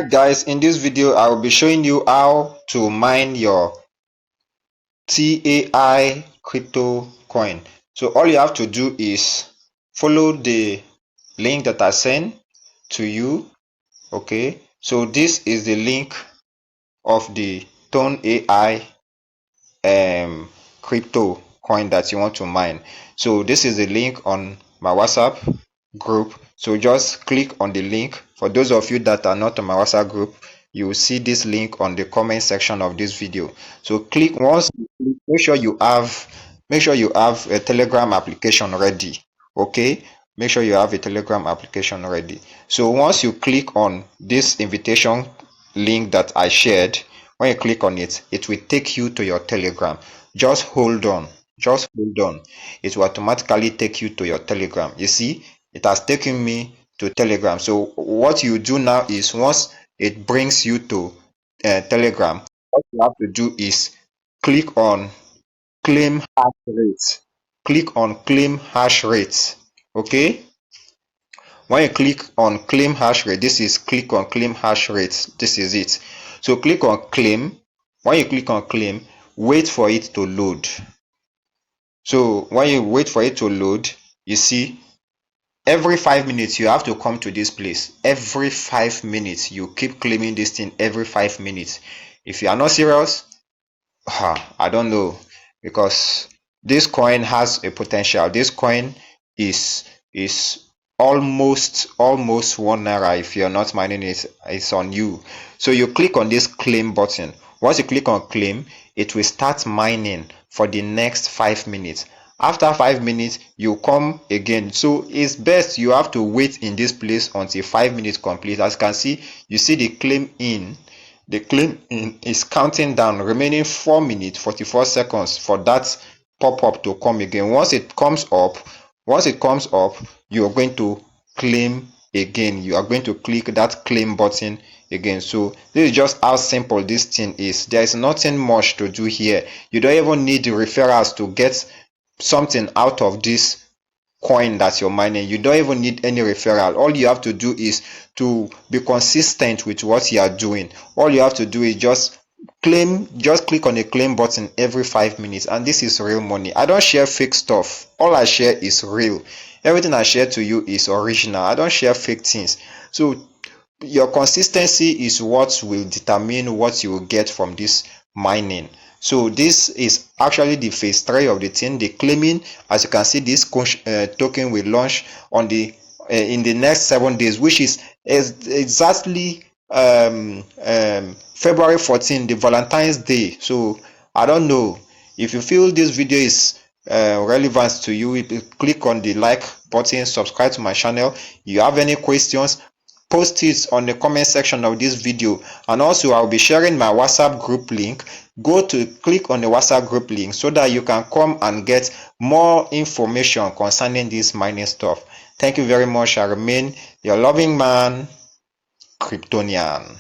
Alright guys, in this video I will be showing you how to mine your TAI crypto coin. So all you have to do is follow the link that I sent to you. Okay, so this is the link of the Tonai crypto coin that you want to mine. So this is the link on my WhatsApp group. So just click on the link. For those of you that are not on my WhatsApp group, you will see this link on the comment section of this video. So click once you click, make sure you have a Telegram application ready. Okay, make sure you have a Telegram application ready. So once you click on this invitation link that I shared, when you click on it, it will take you to your Telegram. Just hold on, it will automatically take you to your Telegram. You see, it has taken me to Telegram. So what you do now is, once it brings you to Telegram, what you have to do is click on claim hash rate. Click on claim hash rate. Okay, when you click on claim hash rate, this is click on claim hash rate. This is it. So click on claim. When you click on claim, wait for it to load. So when you wait for it to load, you see, every 5 minutes you have to come to this place. Every 5 minutes you keep claiming this thing. Every 5 minutes. If you are not serious, I don't know, because this coin has a potential. This coin is almost £1. If you're not mining it, it's on you. So you click on this claim button. Once you click on claim, it will start mining for the next 5 minutes. After 5 minutes, you come again. So it's best you have to wait in this place until 5 minutes complete. As you can see, you see the claim in. The claim in is counting down, remaining 4 minutes 44 seconds for that pop-up to come again. Once it comes up, you are going to claim again. You are going to click that claim button again. So this is just how simple this thing is. There is nothing much to do here. You don't even need referrals to get something out of this coin that you're mining. You don't even need any referral. All you have to do is to be consistent with what you are doing. All you have to do is just click on the claim button every 5 minutes, and this is real money. I don't share fake stuff. All I share is real. Everything I share to you is original. I don't share fake things. So your consistency is what will determine what you will get from this mining. So this is actually the phase 3 of the thing, the claiming. As you can see, this token will launch on the in the next 7 days, which is exactly February 14, the Valentine's Day. So I don't know, if you feel this video is relevant to you, click on the like button, subscribe to my channel. If you have any questions, post it on the comment section of this video. And also, I'll be sharing my WhatsApp group link. Go to click on the WhatsApp group link so that you can come and get more information concerning this mining stuff. Thank you very much. I remain your loving man, Kryptonian.